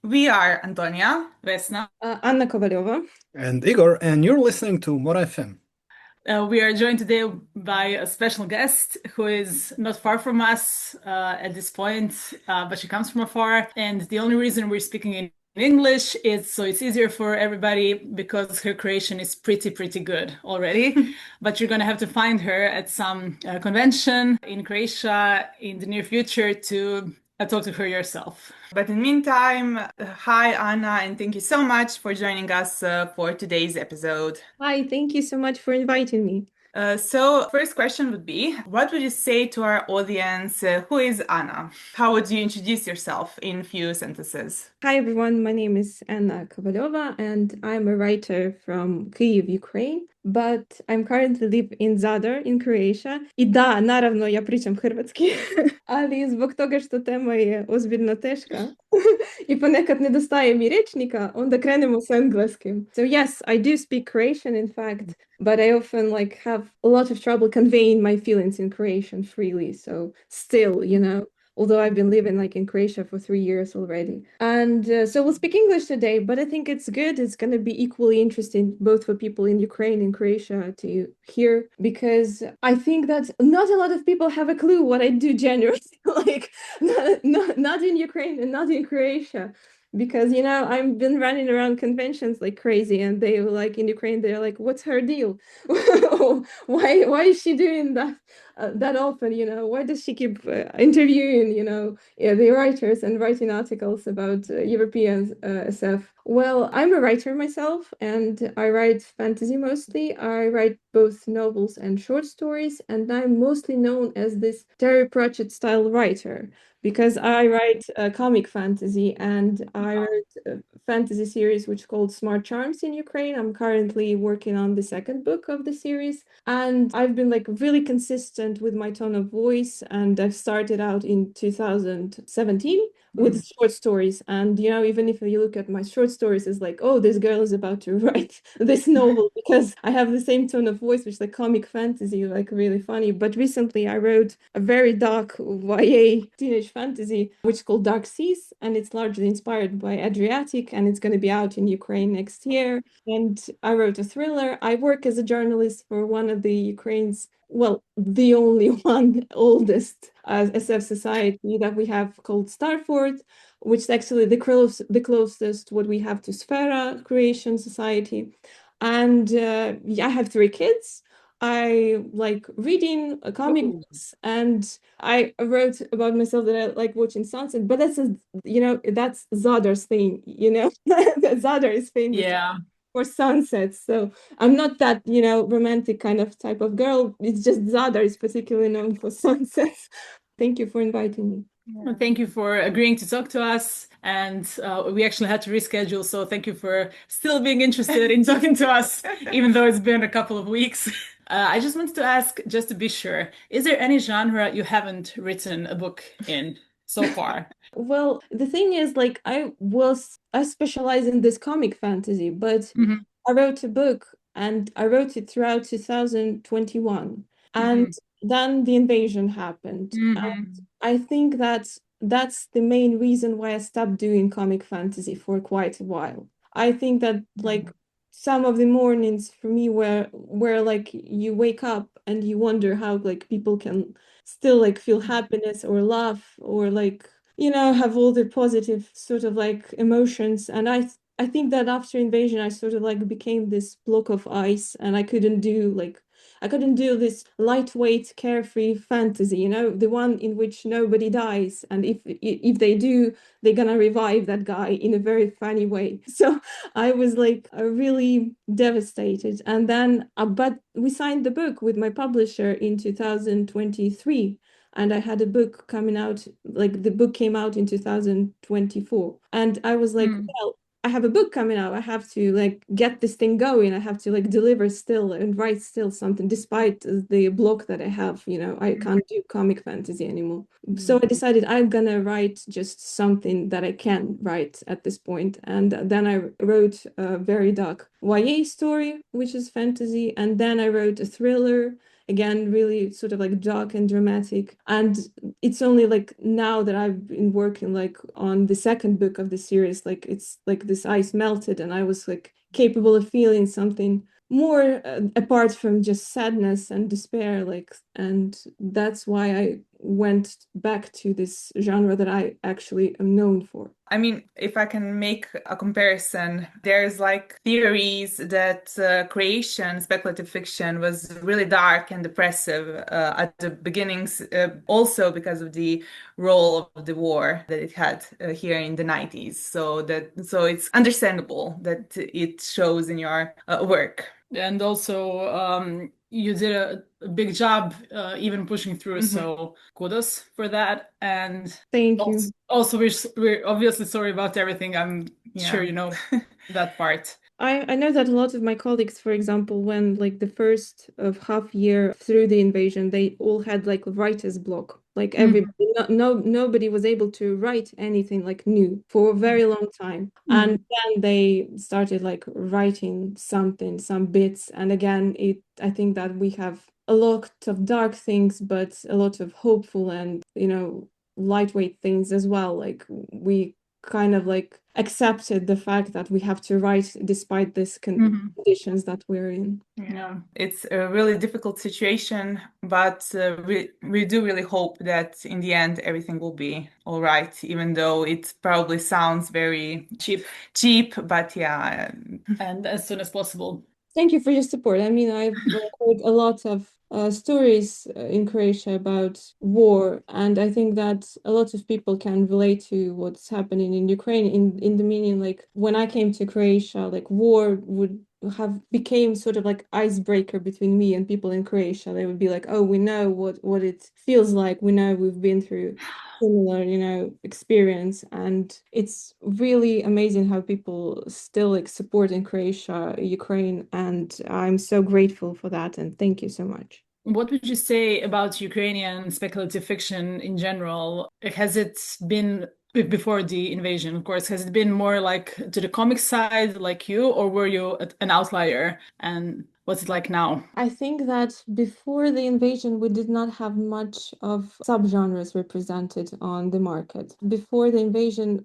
We are Antonia, Vesna. Anna Kovalova. And Igor, and you're listening to More FM. We are joined today by a special guest who is not far from us at this point, but she comes from afar. And the only reason we're speaking in English is so it's easier for everybody because her Croatian is pretty good already. But you're going to have to find her at some convention in Croatia in the near future to talk to her yourself. But in the meantime, hi Anna, and thank you so much for joining us for today's episode. Hi, thank you so much for inviting me. So first question would be, what would you say to our audience? Who is Anna? How would you introduce yourself in few sentences? Hi everyone, my name is Anna Kovalova and I'm a writer from Kyiv, Ukraine, but I'm currently live in Zadar in Croatia. I da, naravno, ja pričam hrvatski, ali zbog toga što tema je ozbiljno teška i ponekad nedostaje mi rečnika, onda krenemo s engleskim. So yes, I do speak Croatian in fact, but I often have a lot of trouble conveying my feelings in Croatian freely. So still, although I've been living in Croatia for 3 years already. And so we'll speak English today, but I think it's good. It's going to be equally interesting both for people in Ukraine and Croatia to hear, because I think that not a lot of people have a clue what I do generally, not in Ukraine and not in Croatia. Because, I've been running around conventions like crazy, and they were in Ukraine, they're like, what's her deal? Why is she doing that often? Why does she keep interviewing, the writers and writing articles about European SF? Well, I'm a writer myself, and I write fantasy mostly. I write both novels and short stories, and I'm mostly known as this Terry Pratchett style writer, because I write comic fantasy, and I wrote a fantasy series which is called Smart Charms in Ukraine. I'm currently working on the second book of the series, and I've been really consistent with my tone of voice, and I've started out in 2017 with short stories. And even if you look at my short stories, it's like, oh, this girl is about to write this novel, because I have the same tone of voice, which is comic fantasy, really funny. But recently I wrote a very dark YA teenage fantasy which is called Dark Seas, and it's largely inspired by Adriatic, and it's going to be out in Ukraine next year. And I wrote a thriller. I work as a journalist for one of the Ukraine's, well, the only one oldest SF society that we have, called Starford, which is actually the closest what we have to Sfera Croatian society. And I have 3 kids. I like reading comic books, and I wrote about myself that I like watching sunset, but that's Zadar's thing, Zadar is famous Yeah. for sunsets. So I'm not that, romantic kind of type of girl. It's just Zadar is particularly known for sunsets. Thank you for inviting me. Well, thank you for agreeing to talk to us. And we actually had to reschedule. So thank you for still being interested in talking to us, even though it's been a couple of weeks. I just wanted to ask, just to be sure, is there any genre you haven't written a book in so far? Well, the thing is, I specialize in this comic fantasy, but Mhm. I wrote a book, and I wrote it throughout 2021. And Mhm. then the invasion happened. And Mhm. I think that's the main reason why I stopped doing comic fantasy for quite a while. I think that some of the mornings for me where you wake up and you wonder how people can still feel happiness or laugh or have all the positive sort of emotions. And I think that after invasion I sort of became this block of ice, and I couldn't do this lightweight carefree fantasy, the one in which nobody dies, and if they do, they're gonna revive that guy in a very funny way. So I was really devastated. And then but we signed the book with my publisher in 2023, and I had a book coming out, the book came out in 2024. And I was like, Mm. well, I have a book coming out. I have to get this thing going. I have to deliver still and write still something, despite the block that I have. I can't do comic fantasy anymore. So I decided I'm gonna write just something that I can write at this point. And then I wrote a very dark YA story, which is fantasy, and then I wrote a thriller again, really sort of like dark and dramatic. And it's only like now that I've been working like on the second book of the series, like it's like this ice melted and I was like capable of feeling something more apart from just sadness and despair, like, and that's why I went back to this genre that I actually am known for. I mean, if I can make a comparison, there's like theories that Croatian speculative fiction was really dark and depressive at the beginnings, also because of the role of the war that it had here in the 90s. So it's understandable that it shows in your work. And also, you did a big job even pushing through, so kudos for that. And Thank you. Also, we're obviously sorry about everything. I'm sure you know that part. I know that a lot of my colleagues, for example, when like the first of half year through the invasion, they all had like writer's block. Like everybody, nobody was able to write anything like new for a very long time. And then they started like writing something, some bits. And again, I think that we have a lot of dark things, but a lot of hopeful and, lightweight things as well. Like we kind of like accepted the fact that we have to write despite these conditions that we're in. Yeah, it's a really difficult situation, but we do really hope that in the end everything will be all right, even though it probably sounds very cheap, but yeah. And as soon as possible. Thank you for your support. I mean, I've heard a lot of stories in Croatia about war, and I think that a lot of people can relate to what's happening in Ukraine in the meaning, like when I came to Croatia, like war would have became sort of like icebreaker between me and people in Croatia. They would be like, oh, we know what it feels like. We know we've been through similar, experience. And it's really amazing how people still like support in Croatia, Ukraine, and I'm so grateful for that. And thank you so much. What would you say about Ukrainian speculative fiction in general? Has it been before the invasion, of course, has it been more like to the comic side like you, or were you an outlier? And what's it like now? I think that before the invasion, we did not have much of subgenres represented on the market. Before the invasion,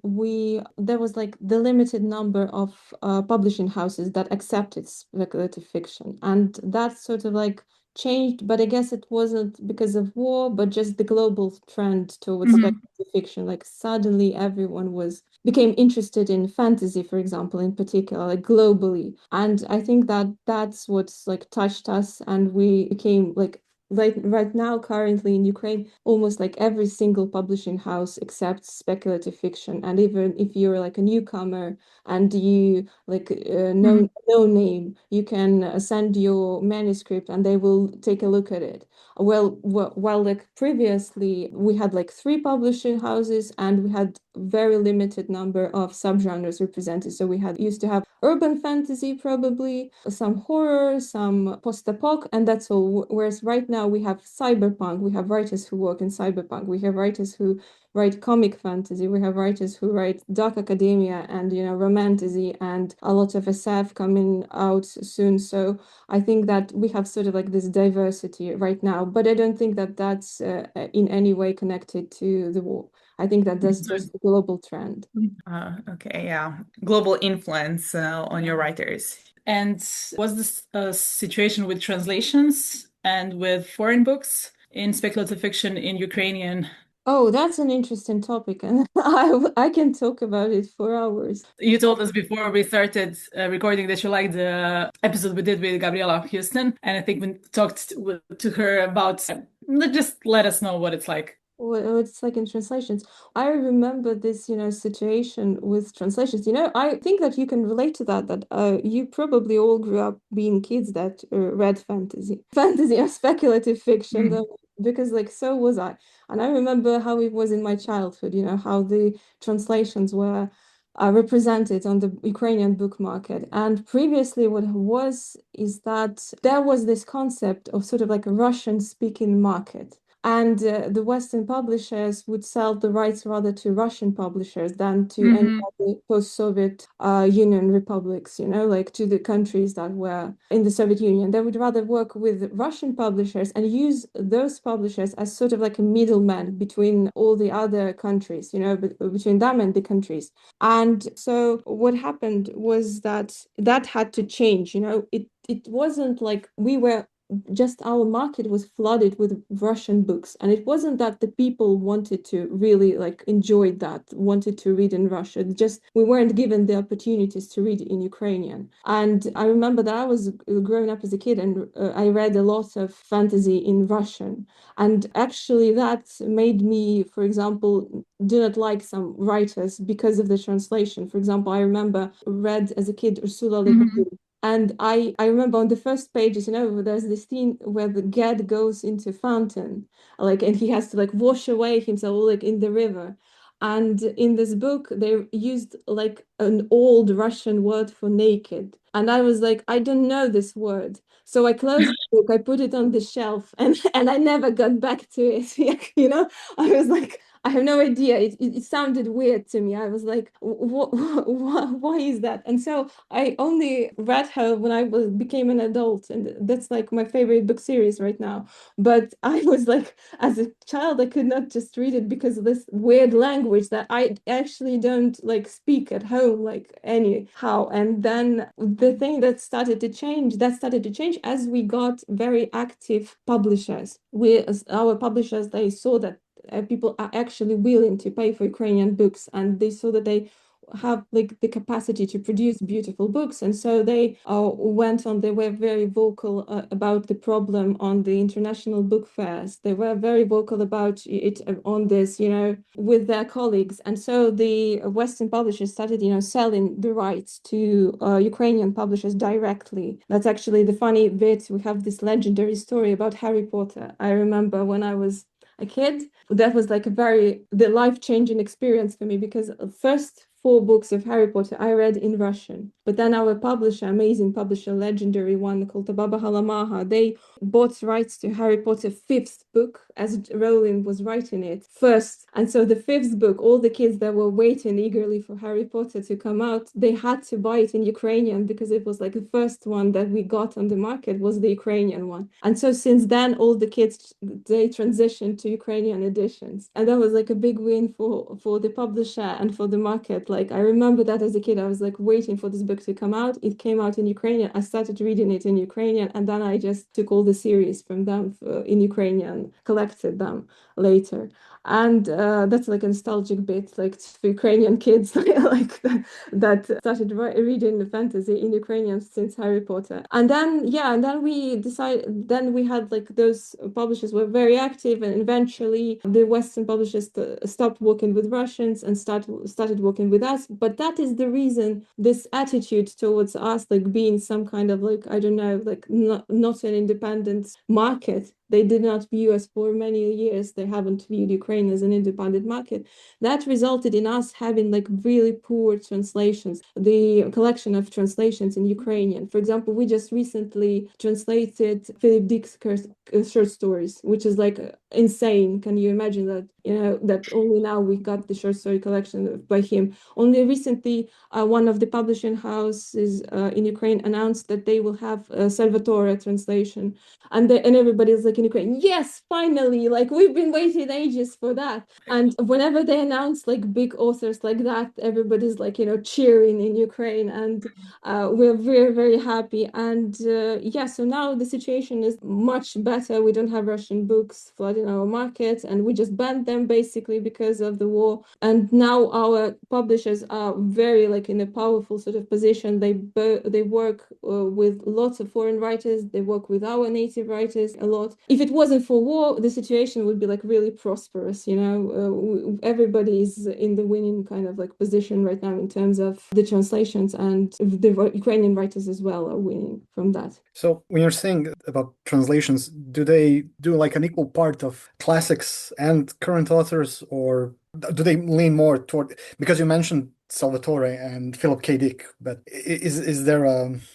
there was like the limited number of publishing houses that accepted speculative fiction, and that sort of like changed, but I guess it wasn't because of war, but just the global trend towards speculative fiction. Like suddenly everyone became interested in fantasy, for example, in particular, like globally. And I think that that's what's like touched us, and we became like right now, currently in Ukraine, almost like every single publishing house accepts speculative fiction. And even if you're like a newcomer and you like no name, you can send your manuscript and they will take a look at it. Well, while like previously we had like 3 publishing houses and we had very limited number of subgenres represented. So we used to have urban fantasy, probably some horror, some post-apoc, and that's all. Whereas right now we have cyberpunk, we have writers who work in cyberpunk, we have writers who write comic fantasy, we have writers who write dark academia and romantasy, and a lot of SF coming out soon. So I think that we have sort of like this diversity right now, but I don't think that that's in any way connected to the war. I think that that's just a global trend. Okay, yeah. Global influence on your writers. And was this a situation with translations and with foreign books in speculative fiction in Ukrainian? Oh, that's an interesting topic, and I can talk about it for hours. You told us before we started recording that you liked the episode we did with Gabriela Houston, and I think we talked to her about just let us know what it's like. What it's like in translations. I remember this, situation with translations. I think that you can relate to that you probably all grew up being kids that read fantasy or speculative fiction, because like so was I. And I remember how it was in my childhood, how the translations were represented on the Ukrainian book market. And previously what was is that there was this concept of sort of like a Russian speaking market. And the Western publishers would sell the rights rather to Russian publishers than to any Mm-hmm. other post-Soviet Union republics, like to the countries that were in the Soviet Union. They would rather work with Russian publishers and use those publishers as sort of like a middleman between all the other countries, between them and the countries. And so what happened was that had to change, it wasn't like we were just our market was flooded with Russian books. And it wasn't that the people wanted to really like enjoy that, wanted to read in Russian. Just we weren't given the opportunities to read in Ukrainian. And I remember that I was growing up as a kid and I read a lot of fantasy in Russian. And actually that made me, for example, do not like some writers because of the translation. For example, I remember read as a kid Ursula Le Mm-hmm. Guin. And I remember on the first pages, there's this scene where the Ged goes into fountain, and he has to like wash away himself like in the river. And in this book, they used like an old Russian word for naked. And I was like, I don't know this word. So I closed the book, I put it on the shelf, and I never got back to it. I was like, I have no idea. It sounded weird to me. I was like, why is that? And so I only read her when I became an adult, and that's like my favorite book series right now. But I was like, as a child, I could not just read it because of this weird language that I actually don't like speak at home, like anyhow. And then the thing that started to change as we got very active publishers. Our publishers, they saw that people are actually willing to pay for Ukrainian books, and they saw that they have like the capacity to produce beautiful books. And so they they were very vocal about the problem on the international book fairs. They were very vocal about it on this, with their colleagues. And so the Western publishers started, selling the rights to Ukrainian publishers directly. That's actually the funny bit. We have this legendary story about Harry Potter. I remember when I was a kid, that was like the life-changing experience for me, because the first 4 books of Harry Potter I read in Russian. But then our publisher, amazing publisher, legendary one called Baba Halamaha, they bought rights to Harry Potter 5th book as Rowling was writing it first. And so the 5th book, all the kids that were waiting eagerly for Harry Potter to come out, they had to buy it in Ukrainian because it was like the first one that we got on the market was the Ukrainian one. And so since then, all the kids, they transitioned to Ukrainian editions. And that was like a big win for the publisher and for the market. Like I remember that as a kid, I was like waiting for this book to come out. It came out in Ukrainian. I started reading it in Ukrainian, and then I just took all the series from them in Ukrainian, collected them later. And that's like a nostalgic bit, like for Ukrainian kids, like that started reading the fantasy in Ukrainian since Harry Potter. And then we had like those publishers were very active, and eventually the Western publishers stopped working with Russians and started working with us. But that is the reason this attitude towards us, like being some kind of like, I don't know, like not an independent market. They did not view us for many years. They haven't viewed Ukraine as an independent market. That resulted in us having like really poor translations. The collection of translations in Ukrainian. For example, we just recently translated Philip Dick's short stories, which is like insane. Can you imagine that? That only now we got the short story collection by him. Only recently, one of the publishing houses in Ukraine announced that they will have a Salvatore translation, and everybody's like in Ukraine, yes, finally! Like we've been waiting ages for that. And whenever they announce like big authors like that, everybody's like cheering in Ukraine, and we're very, very happy. And so now the situation is much better. We don't have Russian books flooding our market, and we just banned them basically because of the war. And now our publishers are very like in a powerful sort of position. They work with lots of foreign writers. They work with our native writers a lot. If it wasn't for war, the situation would be like really prosperous. Everybody is in the winning kind of like position right now in terms of the translations, and the Ukrainian writers as well are winning from that. So when you're saying about translations, do they do like an equal part of classics and current authors, or do they lean more toward, because you mentioned Salvatore and Philip K. Dick, but is there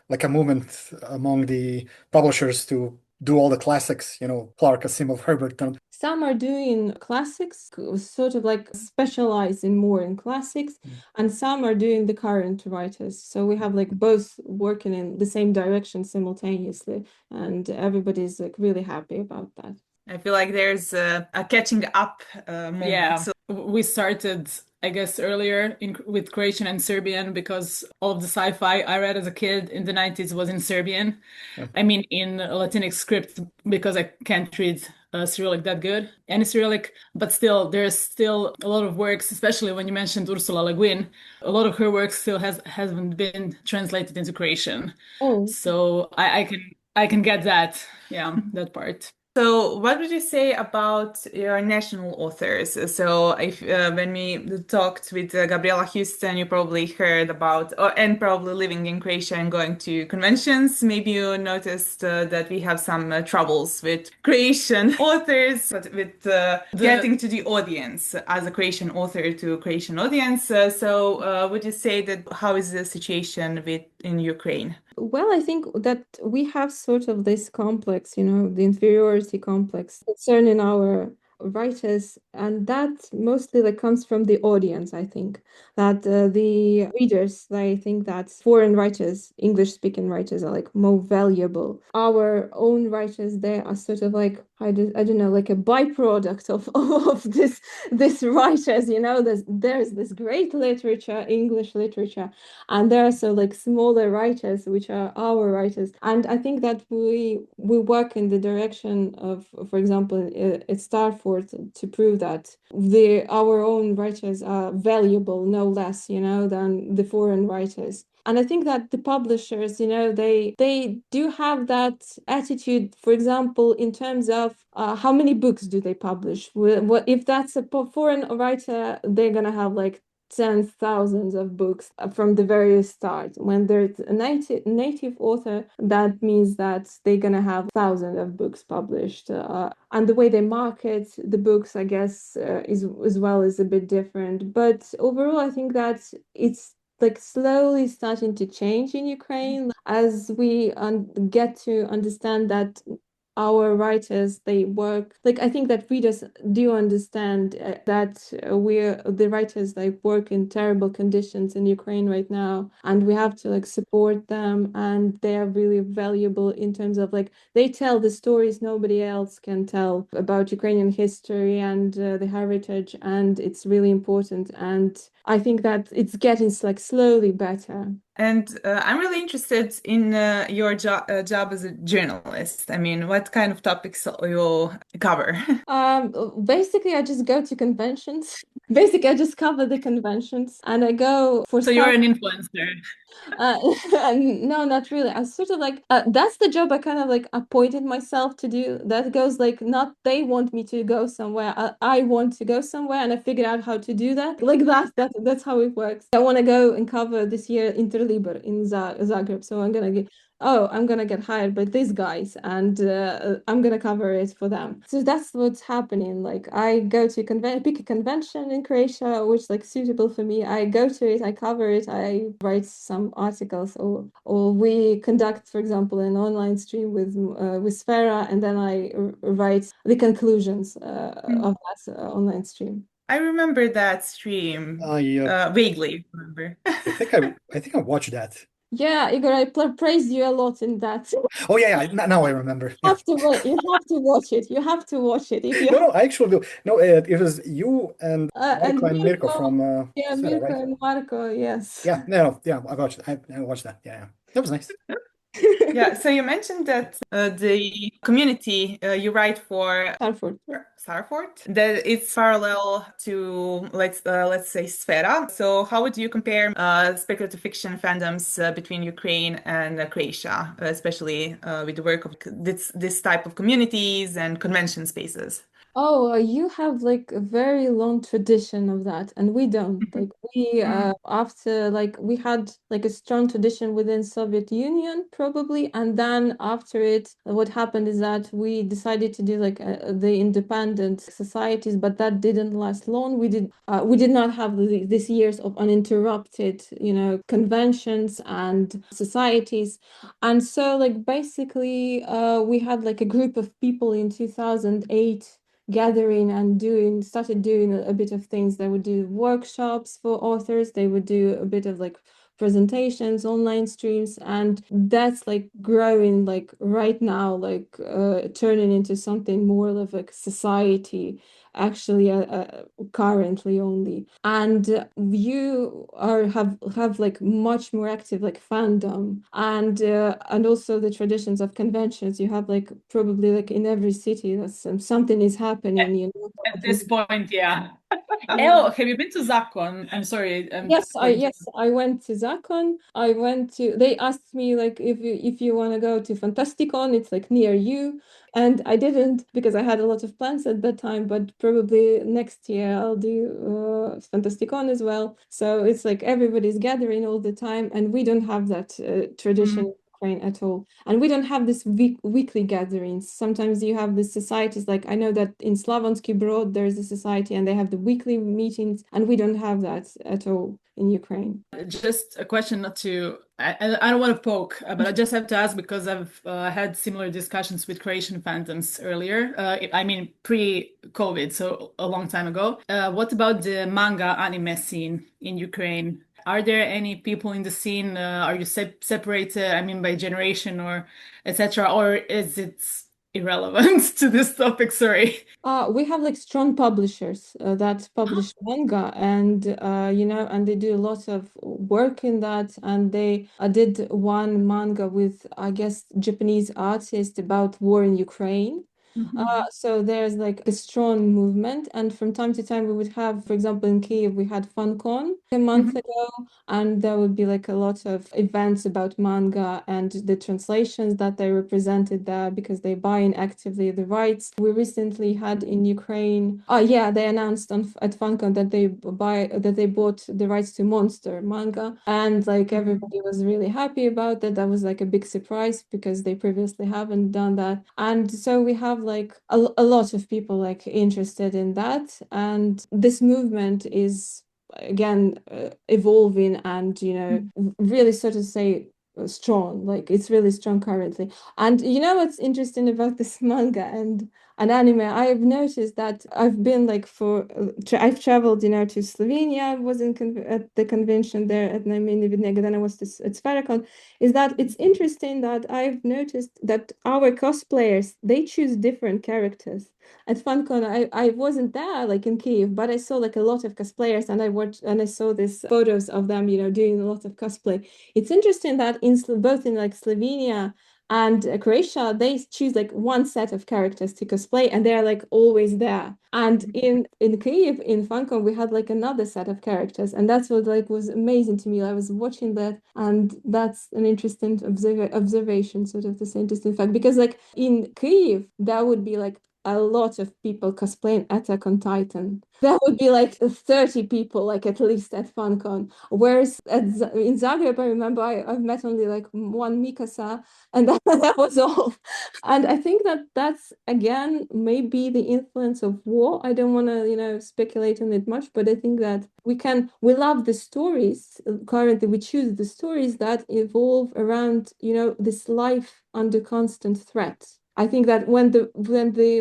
like a movement among the publishers to do all the classics, Clark, Asimov, Herbert. Some are doing classics, sort of like specializing more in classics, and some are doing the current writers. So we have like both working in the same direction simultaneously, and everybody's like really happy about that. I feel like there's a catching up moment. Yeah, So we started, I guess, earlier with Croatian and Serbian because all of the sci-fi I read as a kid in the 90s was in Serbian. Yeah. I mean, in Latinic script because I can't read Cyrillic that good, any Cyrillic, but still, there's still a lot of works, especially when you mentioned Ursula Le Guin. A lot of her work still hasn't been translated into Croatian. Oh, So I can get that, yeah, that part. So, what would you say about your national authors? So, if when we talked with Gabriela Houston, you probably heard about, and probably living in Croatia and going to conventions, maybe you noticed that we have some troubles with Croatian authors, but with getting to the audience as a Croatian author to a Croatian audience. Would you say that how is the situation in Ukraine? well, I think that we have sort of this complex, the inferiority complex concerning our writers, and that mostly like comes from the audience. I think that the readers, they think that foreign writers, English-speaking writers, are like more valuable. Our own writers, they are sort of like I don't know, like a byproduct of of this writers. There's this great literature, English literature, and there are so like smaller writers which are our writers, and I think that we work in the direction of, for example, at Starford, to prove that our own writers are valuable no less than the foreign writers. And I think that the publishers, they do have that attitude, for example, in terms of how many books do they publish. What if that's a foreign writer, they're gonna have like tens, thousands of books from the very start. When there's a native author, that means that they're gonna have thousands of books published. And the way they market the books, I guess, is as well is a bit different. But overall, I think that it's like slowly starting to change in Ukraine as we get to understand that our writers, they work like, I think that readers do understand that we're the writers, they work in terrible conditions in Ukraine right now, and we have to like support them, and they are really valuable in terms of like they tell the stories nobody else can tell about Ukrainian history and the heritage, and it's really important, and I think that it's getting like slowly better. And I'm really interested in your job as a journalist. I mean, what kind of topics you cover? Basically, I just go to conventions. Basically, I just cover the conventions, and I go for So you're an influencer. No, not really. I sort of like that's the job I kind of like appointed myself to do. That goes like, not they want me to go somewhere, I want to go somewhere, and I figured out how to do that. Like that's how it works. I want to go and cover this year Interliber in Zagreb, so I'm gonna get hired by these guys, and I'm gonna cover it for them. So that's what's happening. Like I go to pick a convention in Croatia, which like suitable for me. I go to it, I cover it, I write some articles, or we conduct, for example, an online stream with Sfera, and then I write the conclusions of that online stream. I remember that stream. Vaguely remember. I think I watched that. Yeah, Igor, I praised you a lot in that. Oh yeah, now I remember. You have to watch it. You have to watch it if you. No, I actually do. No, it was you and And Marco and Mirko Mirko, from yeah, Sfera, Mirko right? and Marco, yes. Yeah, no, yeah, I watched it. I watched that. Yeah, that was nice. Yeah, so you mentioned that the community you write for Starford, that it's parallel to let's say Sfera. So how would you compare speculative fiction fandoms between Ukraine and Croatia, especially with the work of this type of communities and convention spaces? Oh, you have like a very long tradition of that, and we don't. Like we after like we had like a strong tradition within Soviet Union probably, and then after it, what happened is that we decided to do like the independent societies, but that didn't last long. We did not have these years of uninterrupted, conventions and societies. And so, like, basically, we had like a group of people in 2008 gathering and started doing a bit of things. They would do workshops for authors, they would do a bit of like presentations, online streams, and that's like growing like right now, like turning into something more of like society actually currently only. And you have like much more active like fandom, and also the traditions of conventions. You have like probably like in every city that's something is happening, At this point, yeah. Yeah. Oh, have you been to Zakon? I'm sorry. I went to Zakon. They asked me like if you want to go to Fantasticon, it's like near you. And I didn't because I had a lot of plans at that time, but probably next year I'll do Fantasticon as well. So it's like everybody's gathering all the time, and we don't have that tradition in Ukraine at all. And we don't have this weekly gatherings. Sometimes you have the societies, like I know that in Slavonsky Brod there's a society and they have the weekly meetings, and we don't have that at all in Ukraine. Just a question, not to, I don't want to poke, but I just have to ask because I've had similar discussions with Croatian fandoms earlier. I mean, pre-COVID, so a long time ago. What about the manga anime scene in Ukraine? Are there any people in the scene? Are you separated, I mean, by generation or etc., or is it irrelevant to this topic? Sorry. We have like strong publishers that publish manga, and and they do a lot of work in that. And they did one manga with, I guess, Japanese artist about war in Ukraine. So there's like a strong movement, and from time to time we would have, for example, in Kiev we had FunCon a month ago, and there would be like a lot of events about manga and the translations that they represented there because they buy in actively the rights. We recently had in Ukraine, oh yeah, they announced at FunCon that they bought the rights to Monster manga, and like everybody was really happy about that. That was like a big surprise because they previously haven't done that. And so we have like a lot of people like interested in that, and this movement is again evolving and really sort of say strong. Like it's really strong currently. And what's interesting about this manga and anime, I've noticed that I've been like I've traveled to Slovenia. I was at the convention there at Najmeni Vidnega, then I was at Sphericon. Is that it's interesting that I've noticed that our cosplayers, they choose different characters. At FunCon, I wasn't there like in Kiev, but I saw like a lot of cosplayers, and I watched and I saw these photos of them, doing a lot of cosplay. It's interesting that both in like Slovenia and Croatia, they choose like one set of characters to cosplay, and they're like always there. And in Kiev, in FunCon, we had like another set of characters, and that's what like was amazing to me. I was watching that, and that's an interesting observation, sort of this interesting fact, because like in Kiev, there would be like a lot of people cosplaying Attack on Titan. There would be like 30 people, like at least at FunCon. Whereas in Zagreb, I remember I've met only like one Mikasa, and that was all. And I think that that's again maybe the influence of war. I don't want to, speculate on it much, but I think that we love the stories. Currently, we choose the stories that evolve around, this life under constant threat. I think that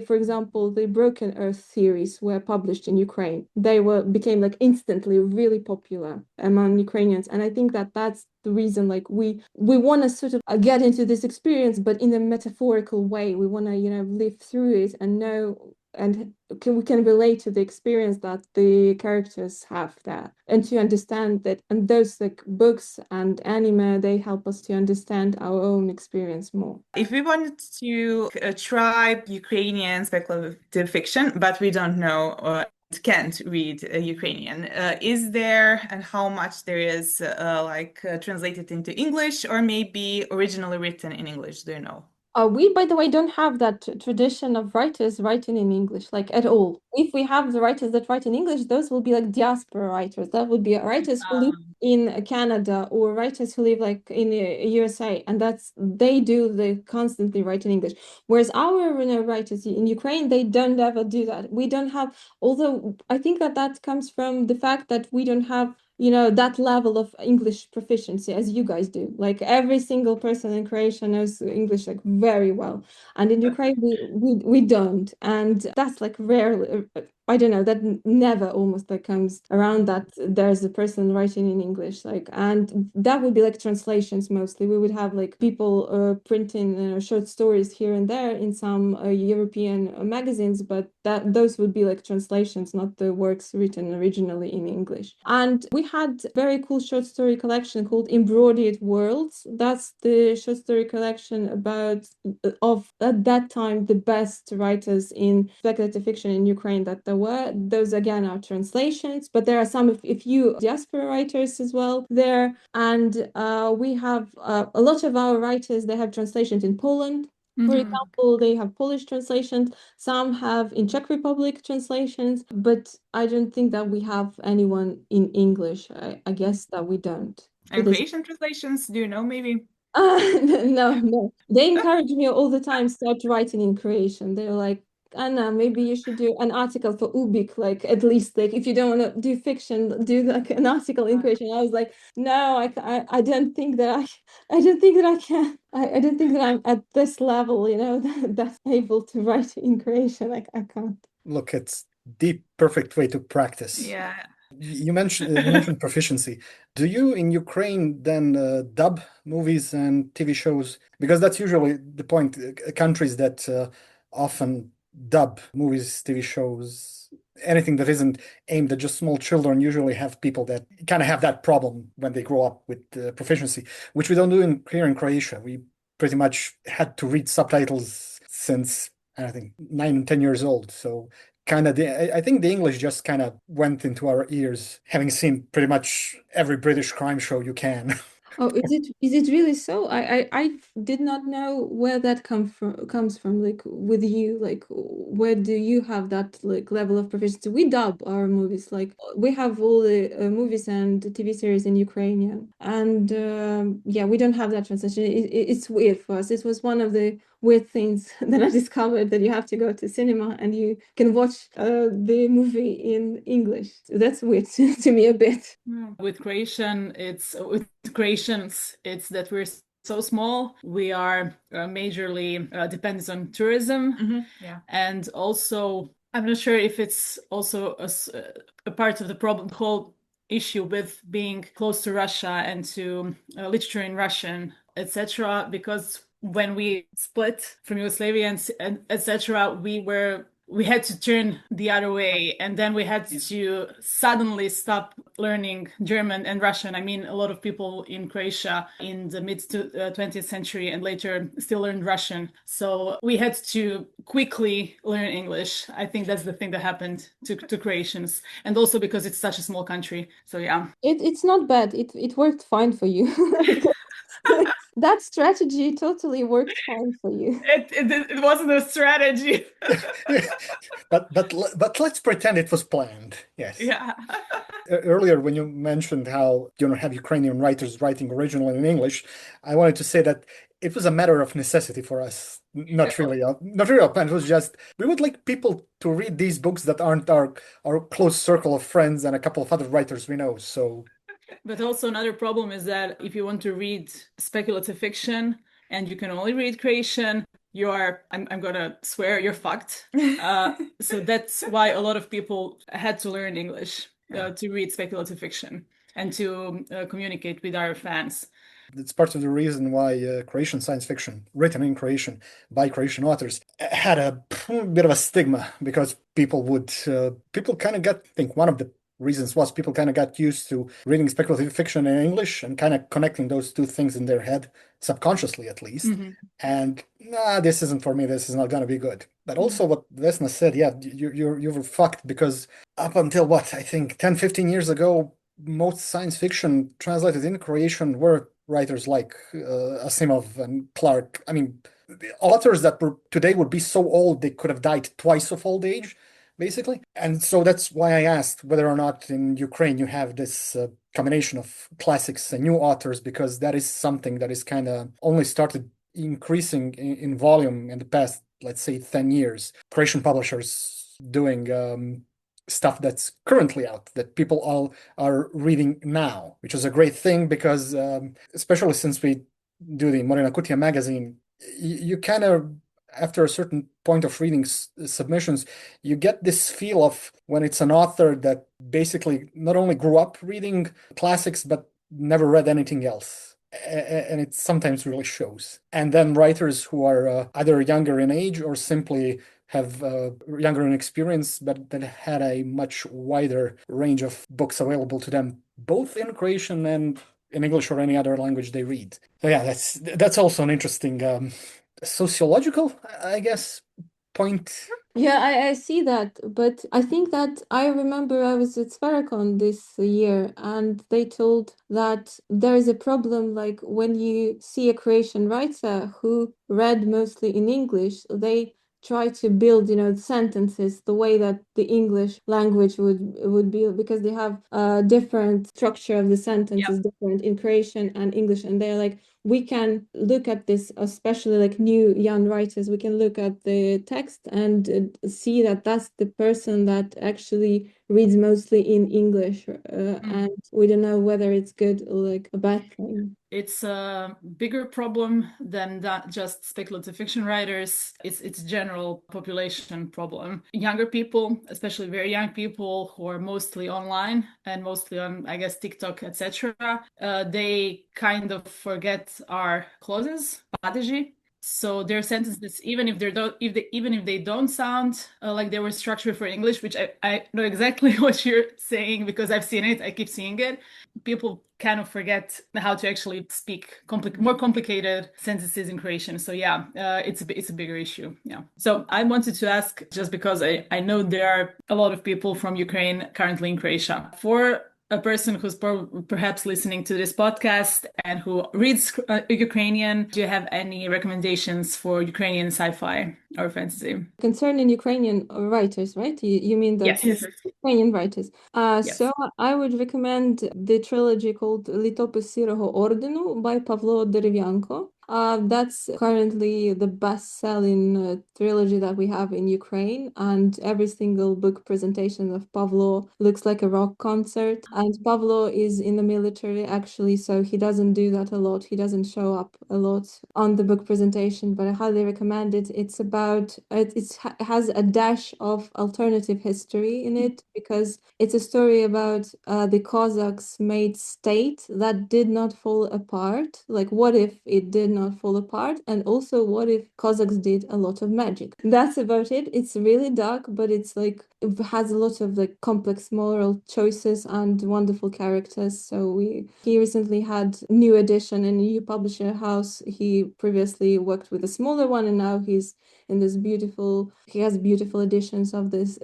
for example, the Broken Earth series were published in Ukraine, they became like instantly really popular among Ukrainians, and I think that that's the reason. Like we want to sort of get into this experience, but in a metaphorical way. We want to live through it and know and we can relate to the experience that the characters have there, and to understand that. And those like books and anime, they help us to understand our own experience more. If we wanted to try Ukrainian speculative fiction, but we don't know can't read Ukrainian, is there, and how much there is translated into English or maybe originally written in English? Do you know? We, by the way, don't have that tradition of writers writing in English, like at all. If we have the writers that write in English, those will be like diaspora writers. That would be writers who live in Canada or writers who live like in the USA, and they constantly write in English. Whereas our writers in Ukraine, they don't ever do that. We don't have, although I think that comes from the fact that we don't have that level of English proficiency as you guys do. Like every single person in Croatia knows English like very well, and in Ukraine we don't, and that's like rarely. I don't know, that never almost like comes around that there's a person writing in English, like, and that would be like translations mostly. We would have like people printing short stories here and there in some European magazines, but those would be like translations, not the works written originally in English. And we had a very cool short story collection called Embroidered Worlds. That's the short story collection about of at that time the best writers in speculative fiction in Ukraine that there were. Those again are translations, but there are some a few diaspora writers as well there. And we have a lot of our writers, they have translations in Poland. For example, they have Polish translations, some have in Czech Republic translations, but I don't think that we have anyone in English. I guess that we don't. And Croatian translations, do you know maybe? No. They encourage me all the time start writing in Croatian. They're like, Anna, maybe you should do an article for Ubik, like at least like if you don't want to do fiction, do like an article in Croatian. I was like, no, I don't think that I don't think that I can. I don't think that I'm at this level, that's able to write in Croatian. Like I can't. Look, it's the perfect way to practice. Yeah. You mentioned proficiency. Do you in Ukraine then dub movies and TV shows? Because that's usually the point. Countries that often dub movies, TV shows, anything that isn't aimed at just small children usually have people that kind of have that problem when they grow up with proficiency, which we don't do here in Croatia. We pretty much had to read subtitles since I think 9 and 10 years old. So kind of I think the English just kind of went into our ears, having seen pretty much every British crime show you can. Oh, is it really so? I did not know where that comes from. Like with you, like where do you have that like level of proficiency? We dub our movies, like we have all the movies and TV series in Ukrainian, and yeah, we don't have that translation. It's weird for us. It was one of the weird things that I discovered, that you have to go to cinema and you can watch the movie in English. That's weird to me a bit. With Croatians, it's that we're so small. We are majorly dependent on tourism. Yeah. And also, I'm not sure if it's also a part of the problem, the whole issue with being close to Russia and to literature in Russian, etc. Because when we split from Yugoslavia and etc., we had to turn the other way, and then we had to suddenly stop learning German and Russian. I mean, a lot of people in Croatia in the mid 20th century and later still learned Russian. So we had to quickly learn English. I think that's the thing that happened to Croatians, and also because it's such a small country. So yeah, it's not bad. It worked fine for you. That strategy totally worked fine for you. it wasn't a strategy. but let's pretend it was planned. Yes. Yeah. Earlier, when you mentioned how you don't have Ukrainian writers writing originally in English, I wanted to say that it was a matter of necessity for us. Not really a plan. It was just we would like people to read these books that aren't our close circle of friends and a couple of other writers we know. So. But also another problem is that if you want to read speculative fiction and you can only read Croatian, I'm gonna swear, you're fucked. So that's why a lot of people had to learn English to read speculative fiction and to communicate with our fans. It's part of the reason why Croatian science fiction, written in Croatian by Croatian authors, had a bit of a stigma, because people kind of got, I think one of the reasons was people kind of got used to reading speculative fiction in English and kind of connecting those two things in their head, subconsciously at least. And this isn't for me, this is not going to be good. But also what Vesna said, yeah, you were fucked, because up until what, I think 10-15 years ago, most science fiction translated in Croatian were writers like Asimov and Clarke. I mean, the authors that were today would be so old they could have died twice of old age, basically. And so that's why I asked whether or not in Ukraine you have this combination of classics and new authors, because that is something that is kind of only started increasing in volume in the past, let's say, 10 years. Croatian publishers doing stuff that's currently out that people all are reading now, which is a great thing because especially since we do the Morena Kutia magazine, you kind of, after a certain point of reading submissions, you get this feel of when it's an author that basically not only grew up reading classics, but never read anything else. And it sometimes really shows. And then writers who are either younger in age or simply have younger in experience, but that had a much wider range of books available to them, both in Croatian and in English or any other language they read. So yeah, that's also an interesting sociological, I guess, point. Yeah, I see that, but I think that I remember I was at Sphericon this year and they told that there is a problem, like when you see a Croatian writer who read mostly in English, they try to build, sentences the way that the English language would be, because they have a different structure of the sentences, different in Croatian and English, and they're like, we can look at this, especially like new young writers, we can look at the text and see that that's the person that actually reads mostly in English, and we don't know whether it's good or like a bad thing. It's a bigger problem than that just speculative fiction writers. It's general population problem. Younger people, especially very young people who are mostly online and mostly on, I guess, TikTok, etc., they kind of forget our clauses, padeži. So their sentences, even if they don't sound like they were structured for English, which I know exactly what you're saying because I've seen it, I keep seeing it. People kind of forget how to actually speak more complicated sentences in Croatian. So yeah, it's a bigger issue. Yeah. So I wanted to ask, just because I know there are a lot of people from Ukraine currently in Croatia. For a person who's perhaps listening to this podcast and who reads Ukrainian, do you have any recommendations for Ukrainian sci-fi or fantasy? Concerning Ukrainian writers, right? You mean that Yes. Ukrainian writers. Yes. So I would recommend the trilogy called Літопис Сірого ордену by Pavlo Derevyanko. That's currently the best-selling trilogy that we have in Ukraine, and every single book presentation of Pavlo looks like a rock concert. And Pavlo is in the military, actually, so he doesn't do that a lot. He doesn't show up a lot on the book presentation, but I highly recommend it. It has a dash of alternative history in it, because it's a story about the Cossacks made state that did not fall apart. Like, what if it did not fall apart, and also what if Cossacks did a lot of magic? That's about it. It's really dark, but it's like it has a lot of like complex moral choices and wonderful characters. So he recently had new edition in a new publisher house. He previously worked with a smaller one, and now he has beautiful editions of this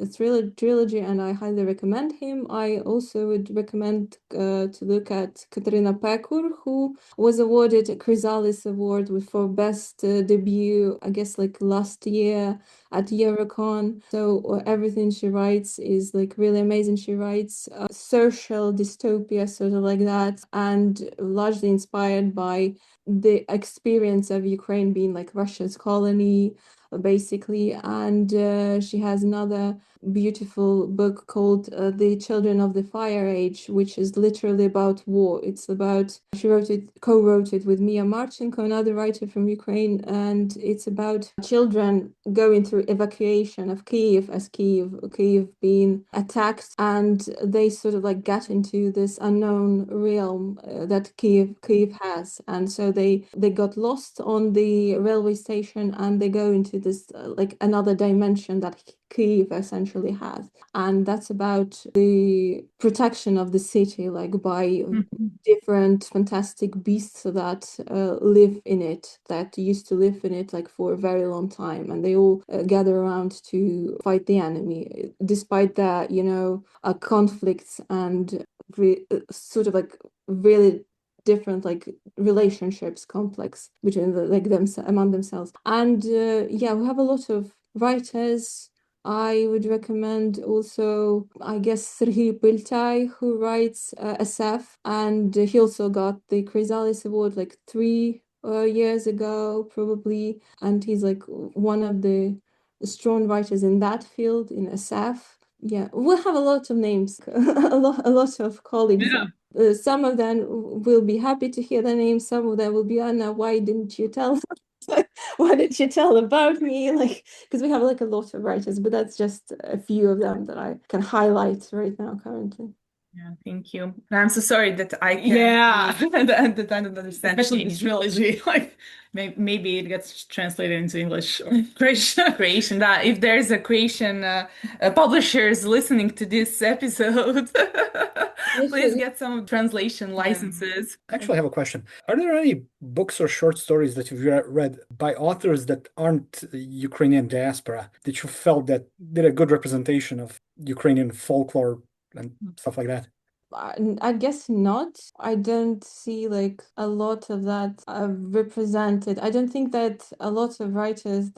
trilogy, and I highly recommend him. I also would recommend to look at Katerina Pekur, who was awarded a Chrysalis Award for best debut, I guess, like last year at Eurocon. So everything she writes is like really amazing. She writes social dystopia, sort of like that, and largely inspired by the experience of Ukraine being like Russia's colony, basically. And she has another beautiful book called The Children of the Fire Age, which is literally about war. She co-wrote it with Mia Marchenko, another writer from Ukraine, and it's about children going through evacuation of Kyiv, as Kyiv being attacked, and they sort of like get into this unknown realm that Kyiv has, and so they got lost on the railway station, and they go into this like another dimension that Kyiv essentially has, and that's about the protection of the city, like by different fantastic beasts that live in it, that used to live in it like for a very long time, and they all gather around to fight the enemy, despite that, conflicts and sort of like really different like relationships complex between among themselves. And yeah, we have a lot of writers. I would recommend also, I guess, S05E30, who writes SF, and he also got the Chrysalis Award like 3 years ago, probably, and he's like one of the strong writers in that field in SF. Yeah, we'll have a lot of names, a lot of colleagues. Yeah. Some of them will be happy to hear the names. Some of them will be, Anna, why didn't you tell? Why did you tell about me? Like, because we have like a lot of writers, but that's just a few of them that I can highlight right now currently. Yeah, thank you. I'm so sorry that I can't Yeah, that I don't understand especially Danish. this trilogy. Like maybe it gets translated into English or Croatian. Croatian. That if there's a Croatian publishers listening to this episode, please get some translation licenses. Actually, I have a question. Are there any books or short stories that you've read by authors that aren't Ukrainian diaspora that you felt that did a good representation of Ukrainian folklore and stuff like that? I guess not. I don't see like a lot of that represented. I don't think that a lot of writers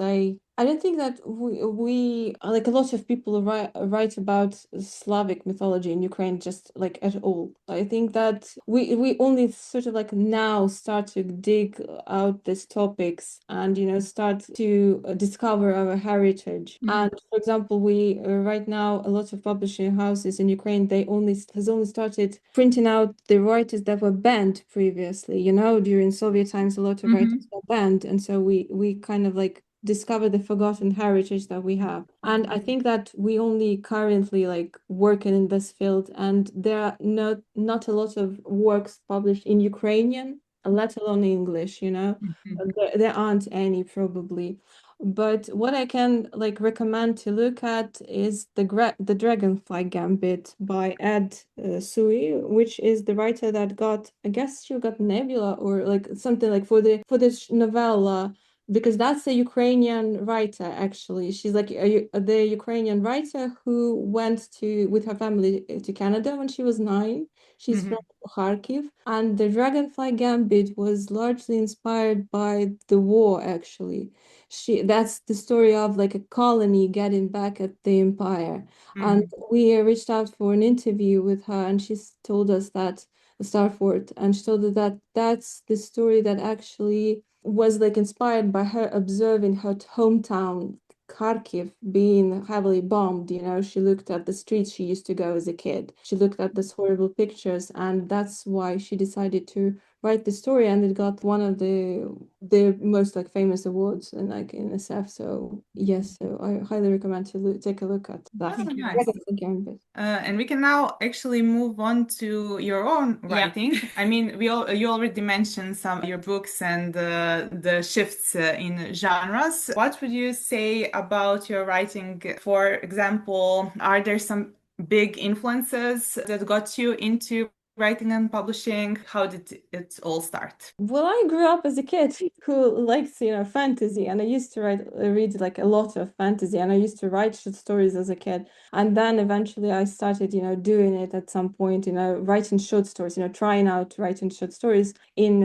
I don't think that we like a lot of people write about Slavic mythology in Ukraine just like at all. I think that we only sort of like now start to dig out these topics and start to discover our heritage. And for example, we right now a lot of publishing houses in Ukraine has only started printing out the writers that were banned previously. During Soviet times, a lot of writers were banned, and so we kind of like discover the forgotten heritage that we have. And I think that we only currently like working in this field, and there are not a lot of works published in Ukrainian, let alone English, there aren't any probably. But what I can like recommend to look at is the Dragonfly Gambit by Ed Sui, which is the writer that got, I guess she got Nebula or like something like for this novella, because that's a Ukrainian writer actually. She's like the Ukrainian writer who went with her family to Canada when she was 9. She's from Kharkiv, and the Dragonfly Gambit was largely inspired by the war actually. That's the story of like a colony getting back at the empire. And we reached out for an interview with her, and she told us that Starford, and she told us that that's the story that actually was like inspired by her observing her hometown Kharkiv being heavily bombed. She looked at the streets she used to go as a kid. She looked at these horrible pictures, and that's why she decided to write the story, and it got one of the most like famous awards in SF. So yes, so I highly recommend to take a look at that. Oh, nice. Gambit. And we can now actually move on to your own writing. I mean, you already mentioned some of your books and the shifts in genres. What would you say about your writing? For example, are there some big influences that got you into writing and publishing? How did it all start? Well, I grew up as a kid who likes, fantasy, and I used to read like a lot of fantasy, and I used to write short stories as a kid. And then eventually I started, doing it at some point, writing short stories, trying out writing short stories in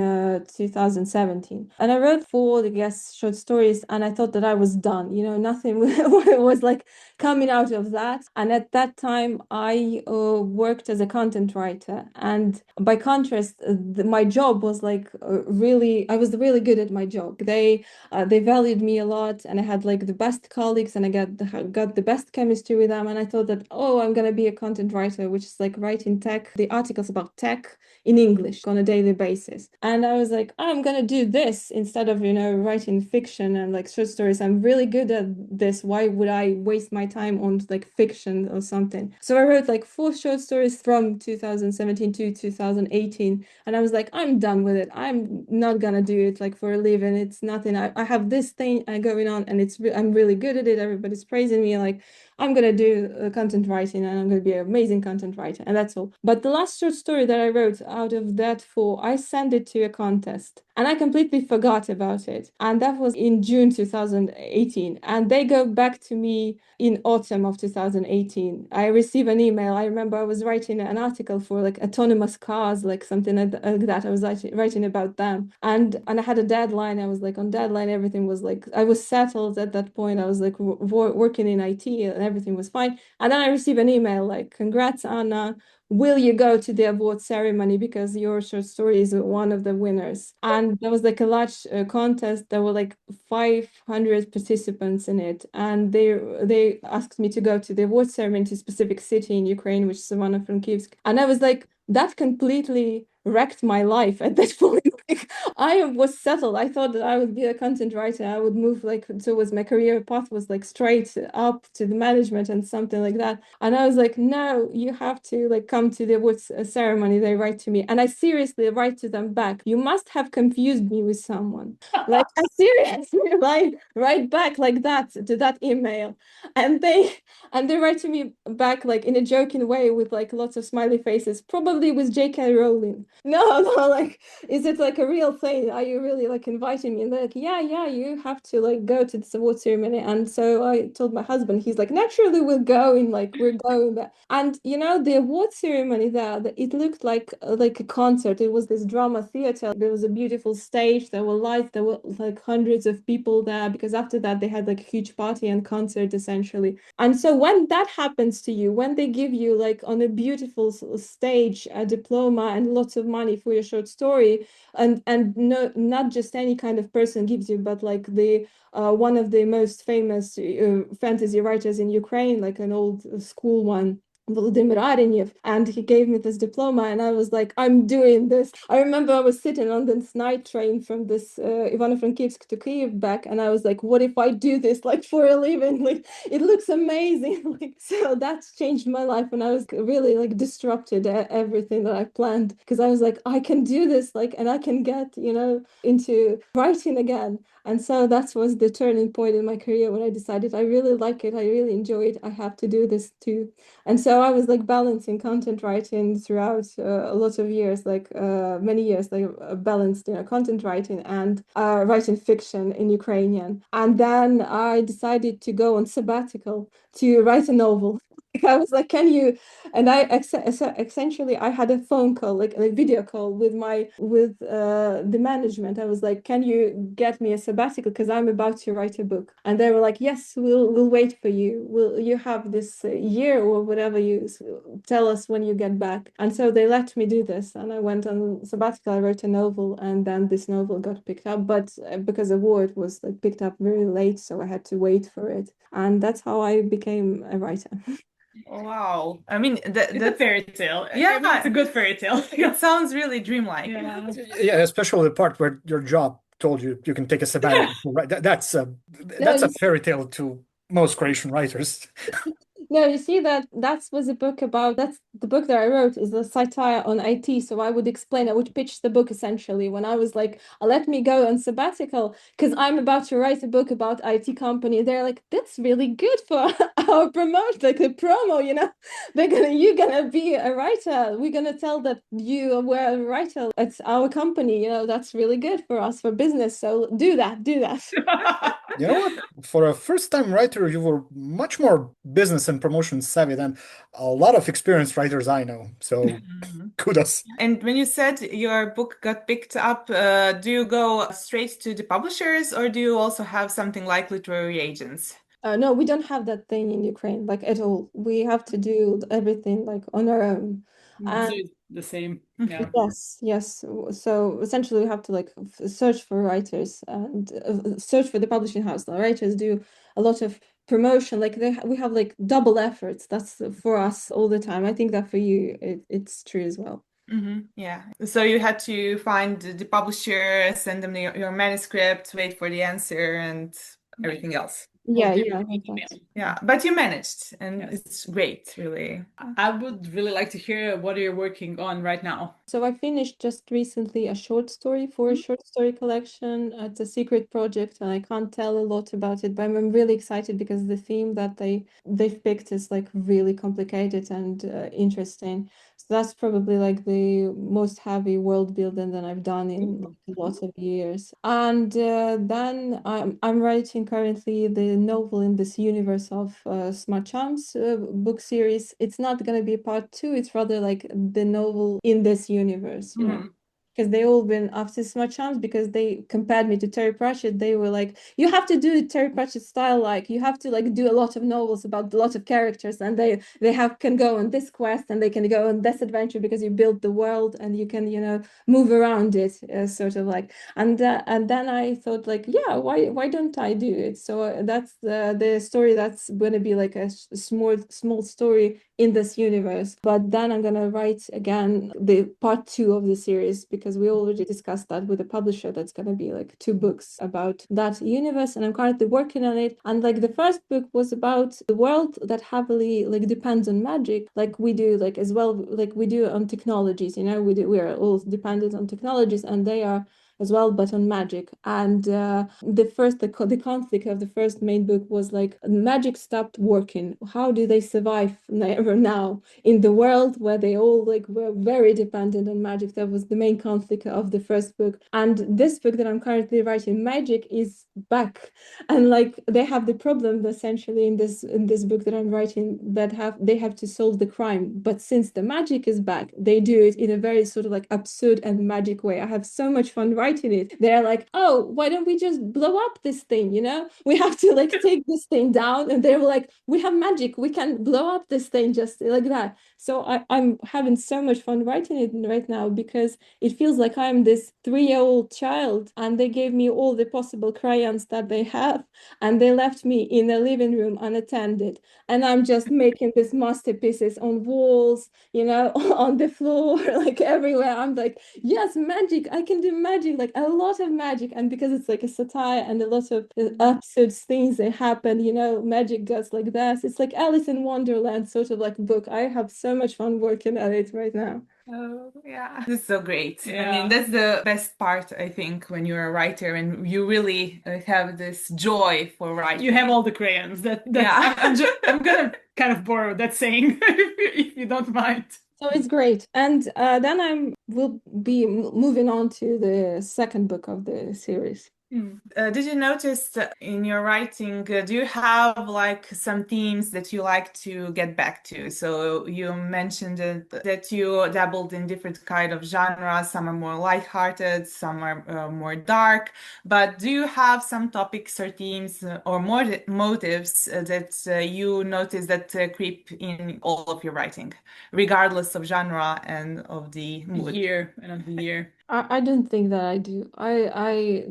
2017. And I wrote 4, I guess, short stories, and I thought that I was done, nothing was like coming out of that. And at that time, I worked as a content writer. And by contrast, my job was like I was really good at my job. They valued me a lot, and I had like the best colleagues, and I got the best chemistry with them. And I thought that, oh, I'm gonna be a content writer, which is like writing the articles about tech in English on a daily basis. And I was like, I'm gonna do this instead of writing fiction and like short stories. I'm really good at this. Why would I waste my time on like fiction or something? So I wrote like 4 short stories from 2017 to 2018, and I was like, I'm done with it. I'm not gonna do it like for a living. It's nothing. I have this thing going on, and I'm really good at it. Everybody's praising me. Like, I'm gonna do content writing and I'm gonna be an amazing content writer, and that's all. But the last short story that I wrote out of that four, I sent it to a contest and I completely forgot about it. And that was in June 2018. And they go back to me in autumn of 2018. I received an email. I remember I was writing an article for like autonomous cars, like something like that. I was writing about them. And I had a deadline. I was like on deadline. Everything was like, I was settled at that point. I was like working in IT and everything was fine. And then I received an email like, congrats, Anna. Will you go to the award ceremony because your short story is one of the winners? And there was like a large contest. There were like 500 participants in it, and they asked me to go to the award ceremony to a specific city in Ukraine, which is one of Frankivsk. And I was like, that completely wrecked my life at that point. Like, I was settled. I thought that I would be a content writer. I would move like towards my career path was like straight up to the management and something like that. And I was like, no, you have to like come to the awards ceremony. They write to me, and I seriously write to them back. You must have confused me with someone. Like I seriously write back like that to that email, and they write to me back like in a joking way with like lots of smiley faces, probably with J.K. Rowling. No, no, like, is it like a real thing? Are you really like inviting me? And they're like, yeah, you have to like go to this award ceremony. And so I told my husband, he's like, naturally we'll go, and like we're going there. And you know, the award ceremony there, it looked like a concert. It was this drama theater. There was a beautiful stage. There were lights. There were like hundreds of people there because after that they had like a huge party and concert essentially. And so when that happens to you, when they give you like on a beautiful stage a diploma and lots of money for your short story, and no, not just any kind of person gives you, but like the one of the most famous fantasy writers in Ukraine, like an old school one, Vladimir Arenev, and he gave me this diploma, and I was like, I'm doing this. I remember I was sitting on this night train from this Ivano-Frankivsk to Kyiv back, and I was like, what if I do this like for a living? Like, it looks amazing. Like, so that's changed my life, and I was really like disrupted everything that I planned because I was like, I can do this, like, and I can get, you know, into writing again. And so that was the turning point in my career when I decided I really like it, I really enjoy it, I have to do this too. And so I was like balancing content writing throughout a lot of years, like many years, like balanced, you know, content writing and writing fiction in Ukrainian. And then I decided to go on sabbatical to write a novel. I was like, can you? And I essentially I had a phone call, like a video call with the management. I was like, can you get me a sabbatical because I'm about to write a book? And they were like, yes, we'll wait for you. Will you have this year or whatever you tell us when you get back? And so they let me do this, and I went on sabbatical. I wrote a novel, and then this novel got picked up, but because award was like picked up very late, so I had to wait for it, and that's how I became a writer. Wow. I mean, It's a fairy tale. Yeah, I mean, it's a good fairy tale. It sounds really dreamlike. Yeah. Yeah, especially the part where your job told you you can take a sabbatical. Right? That's a fairy tale to most Croatian writers. No, you see that was a book about that's the book that I wrote is a satire on IT. So I would pitch the book essentially when I was like, let me go on sabbatical because I'm about to write a book about IT company. They're like, that's really good for our promotion, like the promo, you know. You're gonna be a writer. We're gonna tell that you were a writer at our company, you know, that's really good for us for business. So do that. You know what? For a first-time writer, you were much more business and promotion savvy than a lot of experienced writers I know. So kudos. And when you said your book got picked up, do you go straight to the publishers or do you also have something like literary agents? No, we don't have that thing in Ukraine, like at all. We have to do everything like on our own. So it's the same. Yeah. Yes. So essentially, we have to like search for writers and search for the publishing house. The writers do a lot of promotion. Like we have like double efforts. That's for us all the time. I think that for you, it's true as well. Yeah. So you had to find the publisher, send them your manuscript, wait for the answer, and everything else. Yeah, give yeah, me an like that. email. Yeah, but you managed, and Yes. it's great, really. I would really like to hear what you're working on right now. So I finished just recently a short story for a short story collection. It's a secret project, and I can't tell a lot about it, but I'm really excited because the theme that they've picked is like really complicated and interesting. So that's probably like the most heavy world building that I've done in lots of years. And then I'm writing currently the novel in this universe of Smart Charms book series. It's not going to be part two. It's rather like the novel in this universe, you know. Because they all been after Smart Charms because they compared me to Terry Pratchett. They were like, you have to do it Terry Pratchett style, like you have to like do a lot of novels about a lot of characters, and they have can go on this quest and they can go on this adventure because you build the world and you can, you know, move around it, sort of like. And then I thought like, yeah, why don't I do it? So that's the story that's going to be like a small story in this universe. But then I'm gonna write again the part two of the series because we already discussed that with the publisher. That's gonna be like 2 books about that universe, and I'm currently working on it. And like the first book was about the world that heavily like depends on magic, like we do, like as well, like we do on technologies. You know, we are all dependent on technologies, and they are as well, but on magic. And the conflict of the first main book was like magic stopped working. How do they survive now in the world where they all like were very dependent on magic? That was the main conflict of the first book. And this book that I'm currently writing, magic is back, and like they have the problem essentially in this book that I'm writing that they have to solve the crime, but since the magic is back, they do it in a very sort of like absurd and magic way. I have so much fun writing it. They're like, oh, why don't we just blow up this thing, you know? We have to like take this thing down, and they were like, we have magic, we can blow up this thing just like that. So I'm having so much fun writing it right now because it feels like I'm this 3-year-old child, and they gave me all the possible crayons that they have, and they left me in the living room unattended, and I'm just making these masterpieces on walls, you know, on the floor, like everywhere. I'm like, yes, magic, I can do magic, like a lot of magic. And because it's like a satire and a lot of absurd things that happen, you know, magic goes like this. It's like Alice in Wonderland sort of like book. I have so much fun working at it right now. Oh, yeah. This is so great. I Yeah. mean, that's the best part, I think, when you're a writer and you really have this joy for writing. You have all the crayons. Yeah. I'm gonna kind of borrow that saying if you don't mind. So it's great. And then will be moving on to the second book of the series. Did you notice in your writing, do you have like some themes that you like to get back to? So you mentioned that you dabbled in different kind of genres. Some are more lighthearted, some are more dark. But do you have some topics or themes or more motives that you notice that creep in all of your writing, regardless of genre and of the mood? Year and of the year. I don't think that I do. I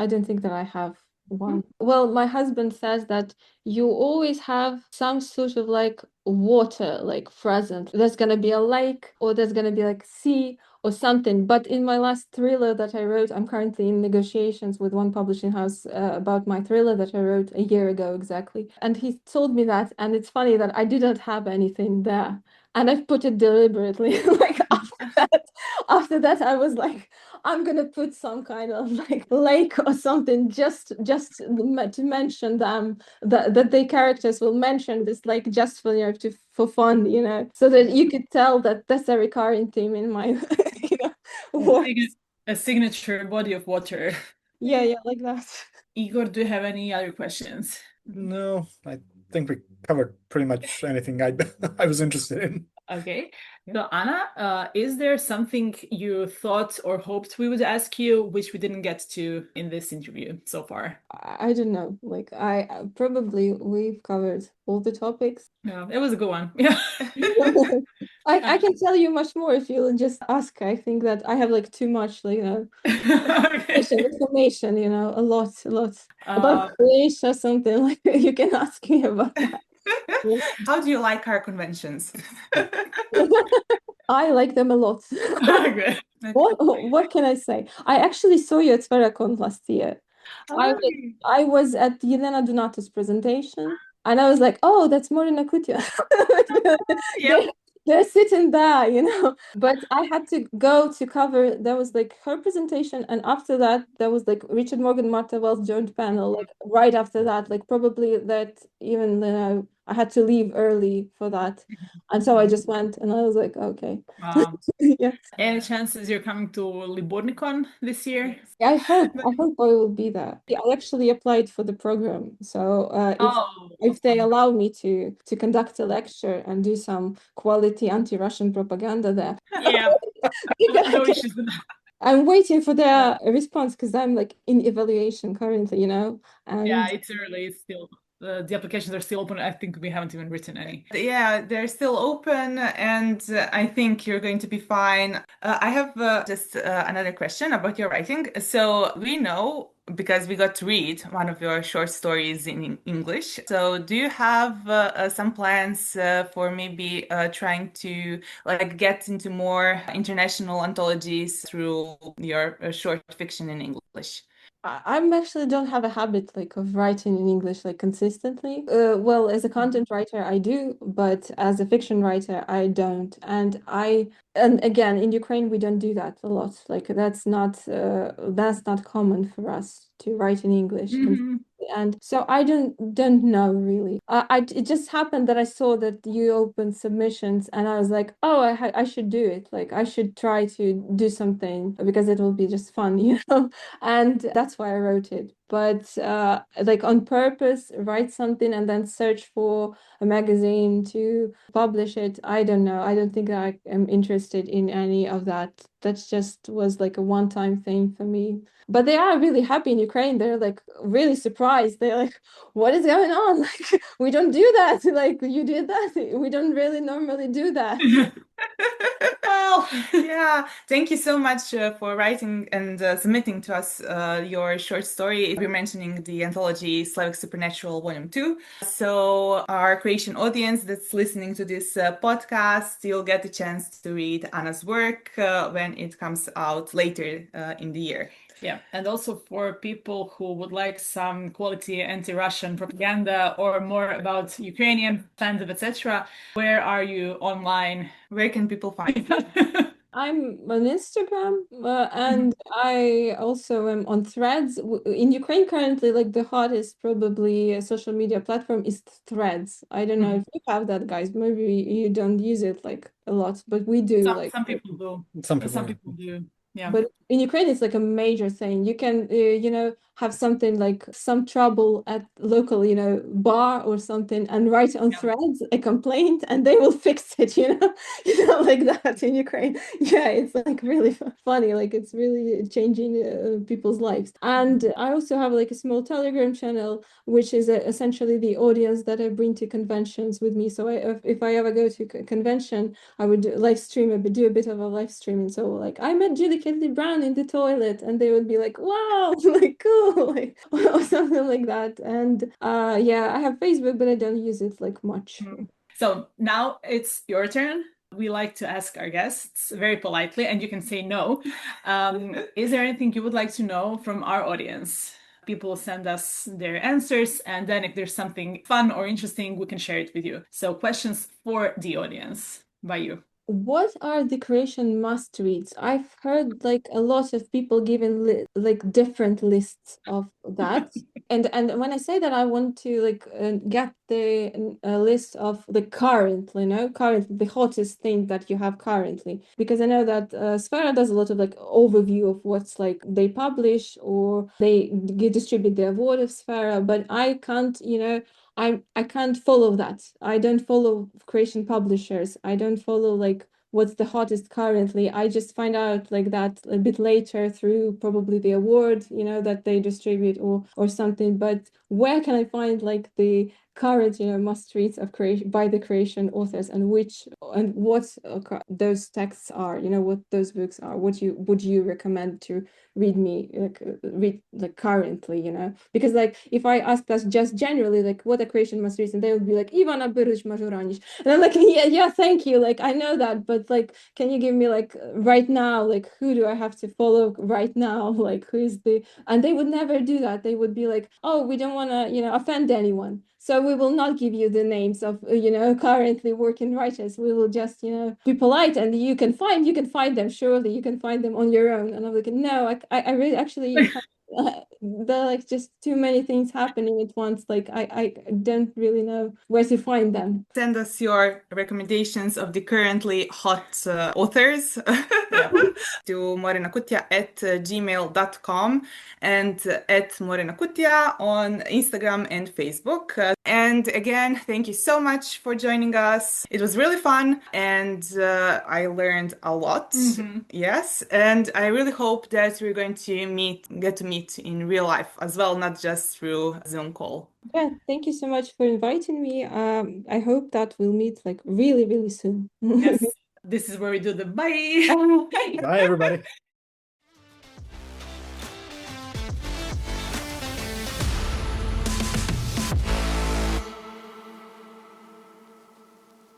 don't think that I have one. Well, my husband says that you always have some sort of like water like present. There's gonna be a lake, or there's gonna be like sea or something. But in my last thriller that I wrote, I'm currently in negotiations with one publishing house about my thriller that I wrote a year ago exactly. And he told me that, and it's funny that I didn't have anything there. And I've put it deliberately. Like after that, I was like, I'm gonna put some kind of like lake or something just to mention them, that the characters will mention this like just for, you know, for fun, you know, so that you could tell that that's a recurring theme in my you know, works. A signature body of water. Yeah, like that. Igor, do you have any other questions? No, I think we covered pretty much anything I was interested in. Okay. So Anna, is there something you thought or hoped we would ask you, which we didn't get to in this interview so far? I don't know. Like I probably we've covered all the topics. Yeah, it was a good one. Yeah. I can tell you much more if you'll just ask. I think that I have like too much, like, you know, information, you know, a lot about Croatia, something like you can ask me about that. How do you like our conventions? I like them a lot. Okay. What can I say? I actually saw you at Sphericon last year. I was, I was at Yelena Donato's presentation, and I was like, "Oh, that's Morina Kutia." Yep. They're sitting there, you know. But I had to go to cover. There was like her presentation, and after that, there was like Richard Morgan, Martha Wells joint panel. Like right after that, like probably that even I had to leave early for that, and so I just went, and I was like, okay, yeah. Any chances you're coming to Libornikon this year? Yeah, I hope I will be there. Yeah, I actually applied for the program, so if they allow me to conduct a lecture and do some quality anti-Russian propaganda there, Yeah, no okay. issues with that. I'm waiting for their response because I'm like in evaluation currently, you know, Yeah, and it's early. It's still the applications are still open. I think we haven't even written any. Yeah, they're still open, and I think you're going to be fine. I have just another question about your writing. So we know because we got to read one of your short stories in English. So do you have some plans for maybe trying to like get into more international anthologies through your short fiction in English? I'm actually don't have a habit like of writing in English like consistently. Well, as a content writer, I do, but as a fiction writer, I don't. And again, in Ukraine, we don't do that a lot. Like that's not common for us to write in English. And so I don't know really. It just happened that I saw that you opened submissions, and I was like, oh, I should do it. Like I should try to do something because it will be just fun, you know. And that's why I wrote it. But like on purpose, write something and then search for a magazine to publish it. I don't know. I don't think I am interested in any of that. That just was like a one-time thing for me. But they are really happy in Ukraine. They're like really surprised. They're like, what is going on? Like, we don't do that. Like, you did that. We don't really normally do that. Well, Yeah, thank you so much for writing and submitting to us your short story. We're mentioning the anthology Slavic Supernatural Volume 2. So, our Croatian audience that's listening to this podcast, you'll get a chance to read Anna's work when it comes out later in the year. yeah, and also for people who would like some quality anti-Russian propaganda or more about Ukrainian fandom, etc., where are you online? Where can people find you? I'm on Instagram and I also am on Threads. In Ukraine currently, like the hottest probably social media platform is Threads. I don't know if you have that, guys. Maybe you don't use it like a lot, but we do. Like Some people do. Some people, Some yeah. people do. Yeah. but in Ukraine, it's like a major thing. You can, you know, have something like some trouble at local, you know, bar or something, and write on Threads a complaint, and they will fix it. You know, like that in Ukraine. Yeah, it's like really funny. Like it's really changing people's lives. And I also have like a small Telegram channel, which is essentially the audience that I bring to conventions with me. So if I ever go to a convention, I would live stream do a bit of a live stream. And so like I met Julie Kelly Brown in the toilet, and they would be like, wow, like cool, like or something like that. And yeah, I have Facebook, but I don't use it like much. So now it's your turn. We like to ask our guests very politely, and you can say no. Is there anything you would like to know from our audience? People send us their answers, and then if there's something fun or interesting, we can share it with you. So questions for the audience by you. What are the Croatian must reads? I've heard like a lot of people giving like different lists of that. And when I say that, I want to like get the list of the currently, the hottest thing that you have currently, because I know that Sfera does a lot of like overview of what's like they publish or they distribute the award of Sfera, but I can't, I can't follow that. I don't follow Croatian publishers. I don't follow like what's the hottest currently. I just find out like that a bit later through probably the award, that they distribute or something. But where can I find like the current, must reads of Croatian by the Croatian authors, and what those texts are, what those books are, what would you recommend to read like currently, because like if I asked us just generally like what a Croatian must read, and they would be like Ivana Brlić Mažuranić, and I'm like, yeah, thank you, like I know that, but like can you give me like right now, like who do I have to follow right now, like who is and they would never do that. They would be like, oh, we don't want to offend anyone, so we will not give you the names of currently working writers. We will just be polite, and you can find them, surely you can find them on your own. And I'm like, no, I really actually there are like just too many things happening at once. Like I don't really know where to find them. Send us your recommendations of the currently hot authors to morenakutja@gmail.com and at morenakutja on Instagram and Facebook. And again, thank you so much for joining us. It was really fun, and I learned a lot. Yes, and I really hope that we're going to get to meet in real life as well, not just through Zoom call. Yeah, thank you so much for inviting me. I hope that we'll meet like really, really soon. Yes, this is where we do the bye. Bye, everybody.